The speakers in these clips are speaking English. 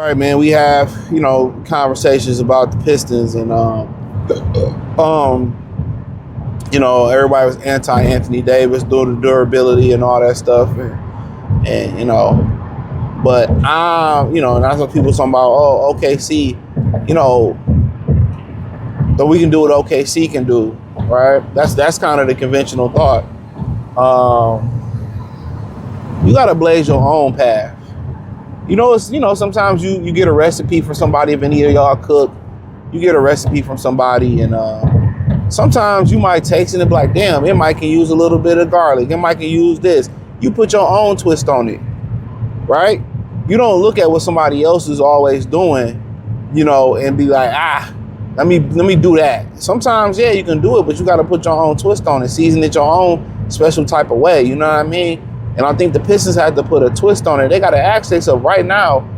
All right, man. We have, conversations about the Pistons and everybody was anti Anthony Davis due to durability and all that stuff, and but and that's what people talking about. OKC, that we can do what OKC can do, right? That's kind of the conventional thought. You gotta blaze your own path. Sometimes you get a recipe from somebody. If any of y'all cook, you get a recipe from somebody, and sometimes you might taste it and be like, damn, it might can use a little bit of garlic. It might can use this. You put your own twist on it, right? You don't look at what somebody else is always doing, and be like, let me do that. Sometimes, yeah, you can do it, but you got to put your own twist on it, season it your own special type of way. You know what I mean? And I think the Pistons had to put a twist on it. They got to ask themselves right now,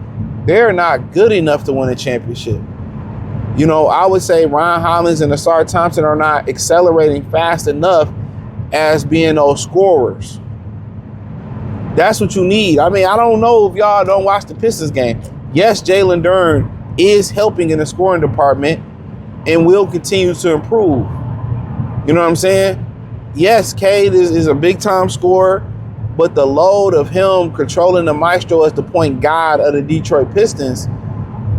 they're not good enough to win a championship. I would say Ron Hollins and Asar Thompson are not accelerating fast enough as being those scorers. That's what you need. I mean, I don't know if y'all don't watch the Pistons game. Yes, Jalen Duren is helping in the scoring department and will continue to improve. You know what I'm saying? Yes, Cade is a big-time scorer, but the load of him controlling the maestro as the point guard of the Detroit Pistons,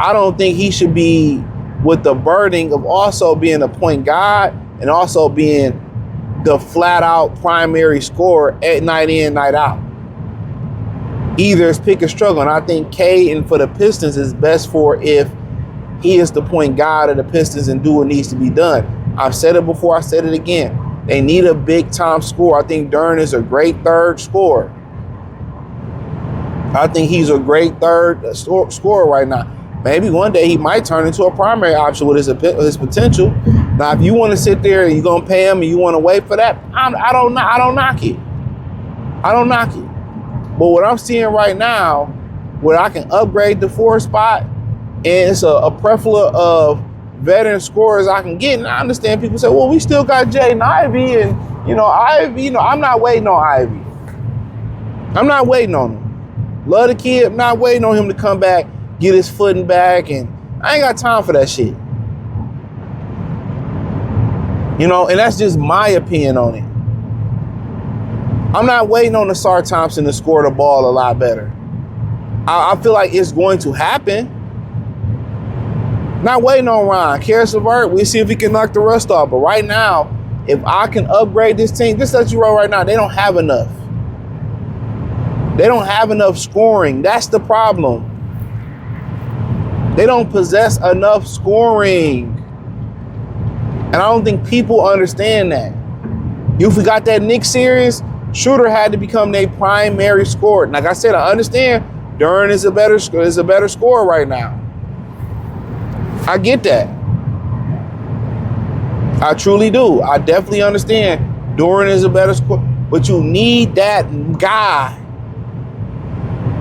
I don't think he should be with the burden of also being a point guard and also being the flat-out primary scorer at night in, night out. Either it's pick and struggle, and I think Cade for the Pistons is best for if he is the point guard of the Pistons and do what needs to be done. I've said it before, I said it again. They need a big-time scorer. I think Duren is a great third scorer. I think he's a great third scorer right now. Maybe one day he might turn into a primary option with his potential. Now, if you want to sit there and you're going to pay him and you want to wait for that, I don't knock it. I don't knock it. But what I'm seeing right now, where I can upgrade the 4 spot, and it's a plethora of veteran scorers I can get. And I understand people say, well, we still got Jaden Ivey, and Ivey, I'm not waiting on Ivey. I'm not waiting on him. Love the kid, I'm not waiting on him to come back, get his footing back, and I ain't got time for that shit. And that's just my opinion on it. I'm not waiting on Asar Thompson to score the ball a lot better. I feel like it's going to happen. Not waiting on Ron. Karis LeVert, we'll see if he can knock the rust off. But right now, if I can upgrade this team, just let you roll right now, they don't have enough. They don't have enough scoring. That's the problem. They don't possess enough scoring. And I don't think people understand that. You forgot that Knicks series? Schroeder had to become their primary scorer. Like I said, I understand Duren is a better scorer right now. I get that. I truly do. I definitely understand Duren is a better scorer, but you need that guy.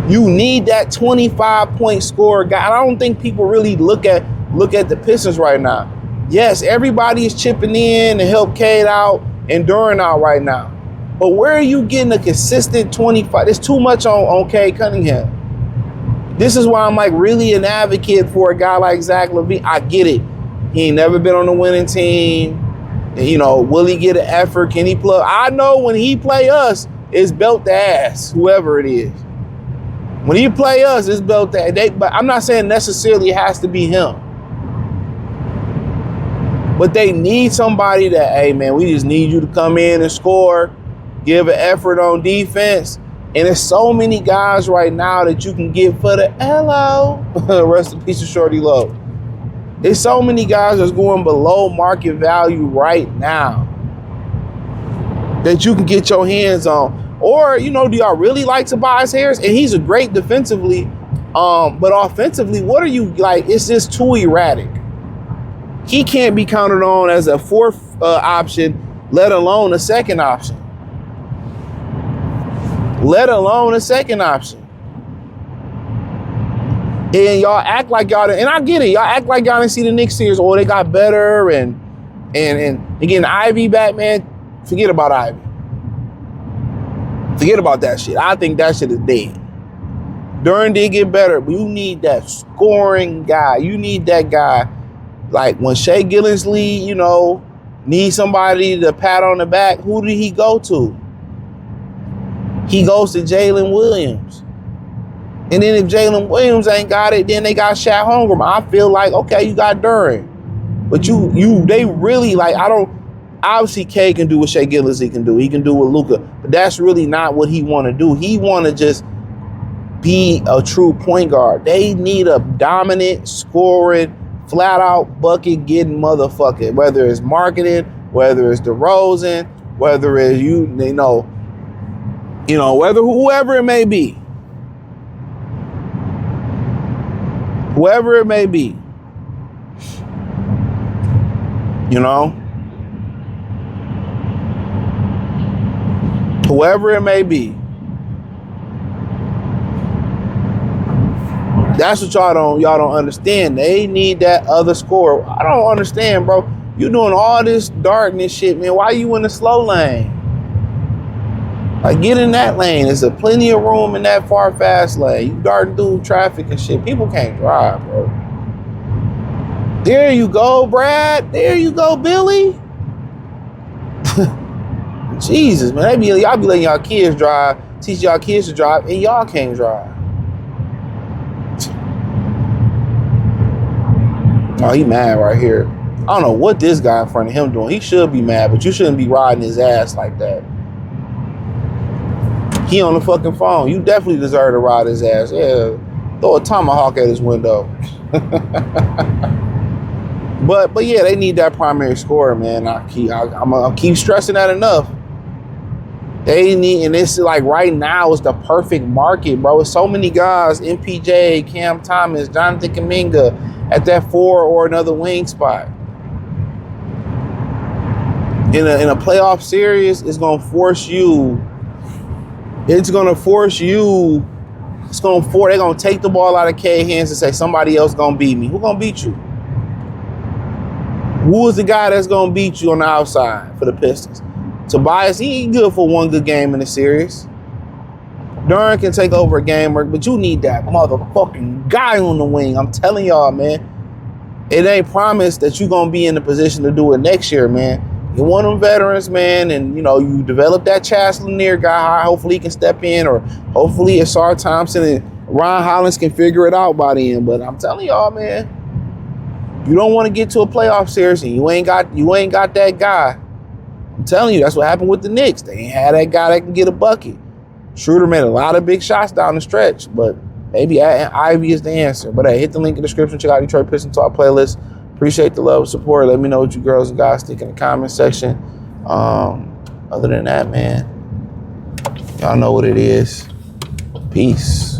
You need that 25-point scorer guy. I don't think people really look at the Pistons right now. Yes, everybody is chipping in to help Cade out and Duren out right now. But where are you getting a consistent 25? There's too much on Cade Cunningham. This is why I'm like really an advocate for a guy like Zach LaVine. I get it. He ain't never been on the winning team. And, will he get an effort? Can he play? I know when he play us, it's belt to ass, whoever it is. When he play us, it's belt to ass. But I'm not saying necessarily it has to be him. But they need somebody that, hey, man, we just need you to come in and score, give an effort on defense. And there's so many guys right now that you can get for the hello. Rest in peace of Shorty Low. There's so many guys that's going below market value right now that you can get your hands on. Or, do y'all really like Tobias Harris? And he's a great defensively. But offensively, what are you like? It's just too erratic. He can't be counted on as a fourth option, let alone a second option. Let alone a second option. And y'all act like y'all, and I get it, y'all act like y'all didn't see the Knicks series, or they got better, and getting Ivy back, man, forget about Ivy. Forget about that shit. I think that shit is dead. Duran did get better, but you need that scoring guy. You need that guy. Like when Shea Gillensley, you know, needs somebody to pat on the back, who did he go to? He goes to Jalen Williams. And then if Jalen Williams ain't got it, then they got Shaq Homegrown. I feel like, okay, you got Duran. But they really, like, obviously K can do what Shea Gillensley can do. He can do what Luka, but that's really not what he want to do. He want to just be a true point guard. They need a dominant, scoring, flat out bucket getting motherfucker. Whether it's marketing, whether it's DeRozan, whether it's whether whoever it may be. Whoever it may be. You know? Whoever it may be. That's what y'all don't understand. They need that other scorer. I don't understand, bro. You doing all this darkness shit, man. Why you in the slow lane? Like, get in that lane. There's plenty of room in that far fast lane. You darting through traffic and shit. People can't drive, bro. There you go, Brad. There you go, Billy. Jesus, man. Y'all be letting y'all kids drive, teach y'all kids to drive, and y'all can't drive. Oh, he mad right here. I don't know what this guy in front of him doing. He should be mad, but you shouldn't be riding his ass like that. He on the fucking phone. You definitely deserve to ride his ass. Yeah, throw a tomahawk at his window. But yeah, they need that primary scorer, man. I'm gonna keep stressing that enough. They need, and it's like right now is the perfect market, bro. With so many guys, MPJ, Cam Thomas, Jonathan Kuminga at that 4 or another wing spot. In a playoff series, it's gonna force you. They're gonna take the ball out of K hands and say somebody else gonna beat me. Who gonna beat you? Who is the guy that's gonna beat you on the outside for the Pistons? Tobias, he ain't good for one good game in the series. Duran can take over a game, but you need that motherfucking guy on the wing. I'm telling y'all, man. It ain't promised that you're gonna be in the position to do it next year, man. You're one of them veterans, man, and you develop that Chaz Lanier guy. Hopefully he can step in, or hopefully Asar Thompson and Ron Hollins can figure it out by the end. But I'm telling y'all, man, you don't want to get to a playoff series and you ain't got that guy. I'm telling you, that's what happened with the Knicks. They ain't had that guy that can get a bucket. Schroeder made a lot of big shots down the stretch, but maybe Ivy is the answer. But hey, hit the link in the description. Check out Detroit Pistons Talk playlist. Appreciate the love and support. Let me know what you girls and guys think in the comment section. Other than that, man, y'all know what it is. Peace.